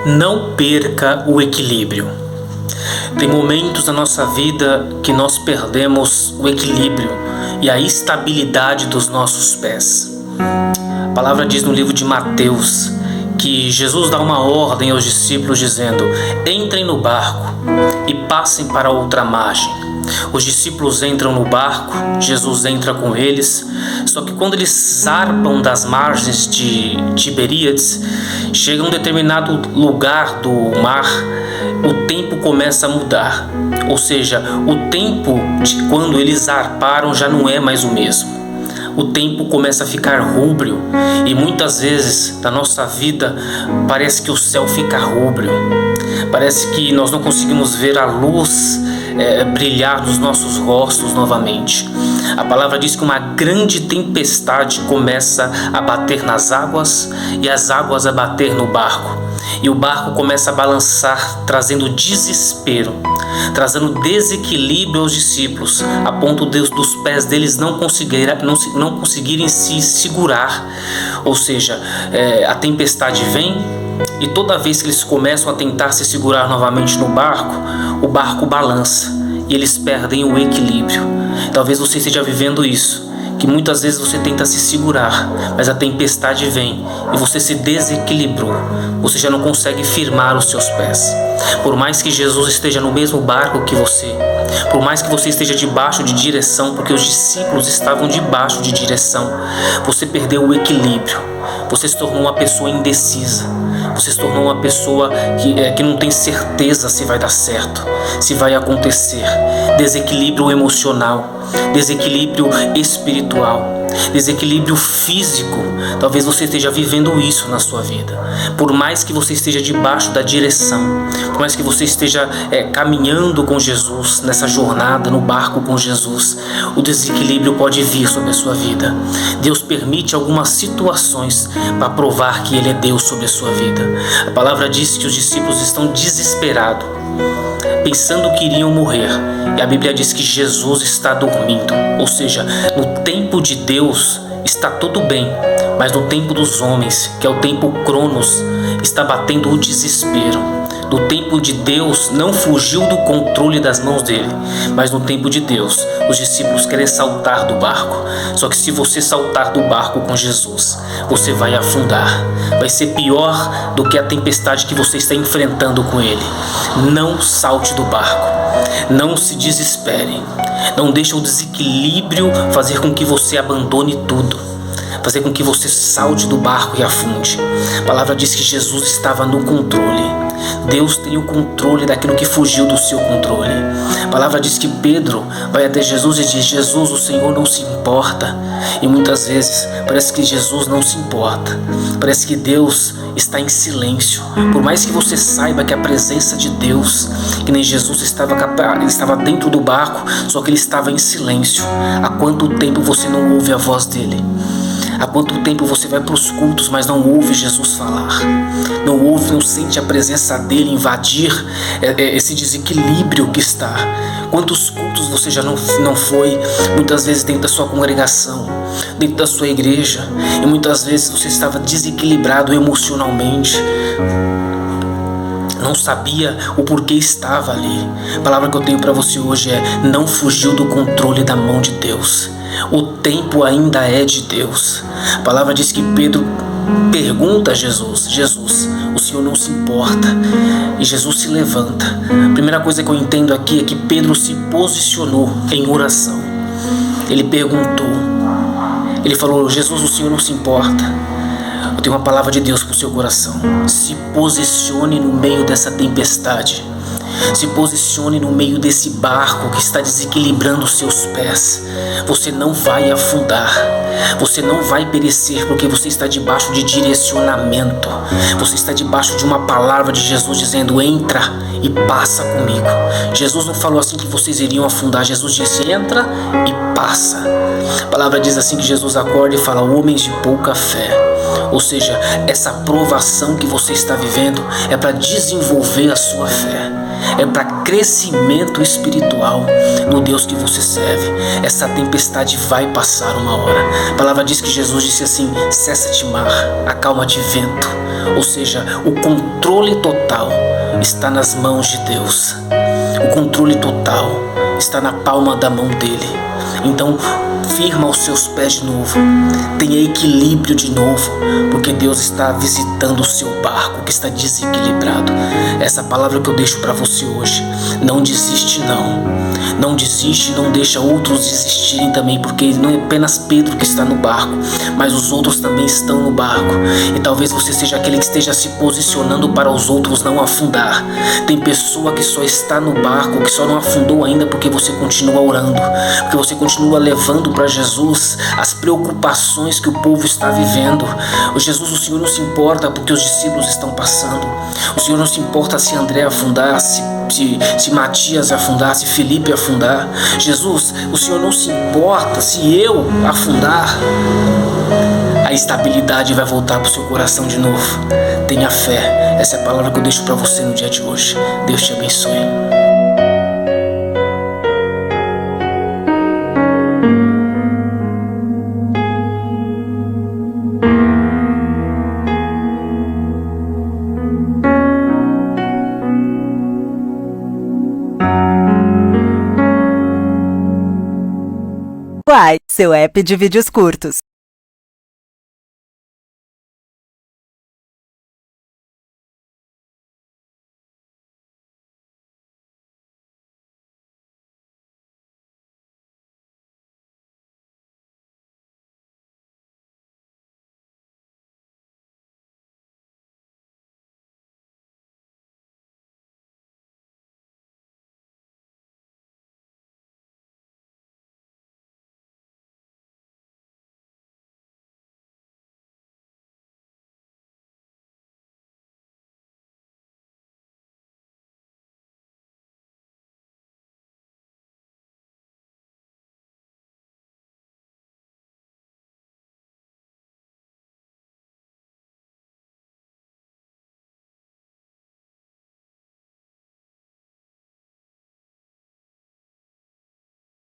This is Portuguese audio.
Não perca o equilíbrio. Tem momentos na nossa vida que nós perdemos o equilíbrio e a estabilidade dos nossos pés. A palavra diz no livro de Mateus que Jesus dá uma ordem aos discípulos dizendo: entrem no barco e passem para outra margem. Os discípulos entram no barco, Jesus entra com eles, só que quando eles zarpam das margens de Tiberíades, chega a um determinado lugar do mar, o tempo começa a mudar. Ou seja, o tempo de quando eles zarparam já não é mais o mesmo. O tempo começa a ficar rúbreo e muitas vezes na nossa vida parece que o céu fica rúbreo. Parece que nós não conseguimos ver a luz brilhar nos nossos rostos novamente. A palavra diz que uma grande tempestade começa a bater nas águas e as águas a bater no barco. E o barco começa a balançar, trazendo desespero, trazendo desequilíbrio aos discípulos, a ponto dos pés deles não conseguirem se segurar. Ou seja, a tempestade vem e toda vez que eles começam a tentar se segurar novamente no barco, o barco balança e eles perdem o equilíbrio. Talvez você esteja vivendo isso, que muitas vezes você tenta se segurar, mas a tempestade vem e você se desequilibrou, você já não consegue firmar os seus pés. Por mais que Jesus esteja no mesmo barco que você, por mais que você esteja debaixo de direção, porque os discípulos estavam debaixo de direção, você perdeu o equilíbrio, você se tornou uma pessoa indecisa, você se tornou uma pessoa que não tem certeza se vai dar certo, se vai acontecer. Desequilíbrio emocional, desequilíbrio espiritual, desequilíbrio físico. Talvez você esteja vivendo isso na sua vida. Por mais que você esteja debaixo da direção, por mais que você esteja caminhando com Jesus, nessa jornada no barco com Jesus, o desequilíbrio pode vir sobre a sua vida. Deus permite algumas situações para provar que Ele é Deus sobre a sua vida. A palavra diz que os discípulos estão desesperados, pensando que iriam morrer, e a Bíblia diz que Jesus está dormindo. Ou seja, no tempo de Deus está tudo bem, mas no tempo dos homens, que é o tempo Cronos, está batendo o desespero. No tempo de Deus não fugiu do controle das mãos dele, mas no tempo de Deus os discípulos querem saltar do barco. Só que se você saltar do barco com Jesus, você vai afundar. Vai ser pior do que a tempestade que você está enfrentando com ele. Não salte do barco, não se desespere, não deixe o desequilíbrio fazer com que você abandone tudo, fazer com que você salte do barco e afunde. A palavra diz que Jesus estava no controle. Deus tem o controle daquilo que fugiu do seu controle. A palavra diz que Pedro vai até Jesus e diz: Jesus, o Senhor não se importa. E muitas vezes parece que Jesus não se importa. Parece que Deus está em silêncio. Por mais que você saiba que a presença de Deus, que nem Jesus ele estava dentro do barco, só que ele estava em silêncio. Há quanto tempo você não ouve a voz dele? Há quanto tempo você vai para os cultos, mas não ouve Jesus falar? Não sente a presença dele invadir esse desequilíbrio que está? Quantos cultos você já não foi? Muitas vezes dentro da sua congregação, dentro da sua igreja, e muitas vezes você estava desequilibrado emocionalmente, não sabia o porquê estava ali. A palavra que eu tenho para você hoje é: não fugiu do controle da mão de Deus. O tempo ainda é de Deus. A palavra diz que Pedro pergunta a Jesus: Jesus, o Senhor não se importa? E Jesus se levanta. A primeira coisa que eu entendo aqui é que Pedro se posicionou em oração. Ele perguntou, ele falou: Jesus, o Senhor não se importa? Eu tenho uma palavra de Deus para o seu coração. Se posicione no meio dessa tempestade. Se posicione no meio desse barco que está desequilibrando os seus pés. Você não vai afundar. Você não vai perecer, porque você está debaixo de direcionamento. Você está debaixo de uma palavra de Jesus dizendo: entra e passa comigo. Jesus não falou assim que vocês iriam afundar. Jesus disse: entra e passa. A palavra diz assim que Jesus acorda e fala: homens de pouca fé. Ou seja, essa provação que você está vivendo é para desenvolver a sua fé. é para crescimento espiritual no Deus que você serve. Essa tempestade vai passar uma hora. A palavra diz que Jesus disse assim: cessa-te mar, acalma-te vento. Ou seja, o controle total está nas mãos de Deus. O controle total está na palma da mão dele. Então, firma os seus pés de novo, tenha equilíbrio de novo, porque Deus está visitando o seu barco que está desequilibrado. Essa palavra que eu deixo para você hoje. Não desiste não desiste, não deixa outros desistirem também, porque não é apenas Pedro que está no barco, mas os outros também estão no barco, e talvez você seja aquele que esteja se posicionando para os outros não afundar. Tem pessoa que só está no barco, que só não afundou ainda porque você continua orando, porque você continua levando para Jesus as preocupações que o povo está vivendo. O Senhor não se importa porque os discípulos estão passando. O Senhor não se importa se André afundar, se Matias afundar, se Felipe afundar. Jesus, o Senhor não se importa se eu afundar. A estabilidade vai voltar para o seu coração de novo. Tenha fé. Essa é a palavra que eu deixo para você no dia de hoje. Deus te abençoe. Quai, seu app de vídeos curtos.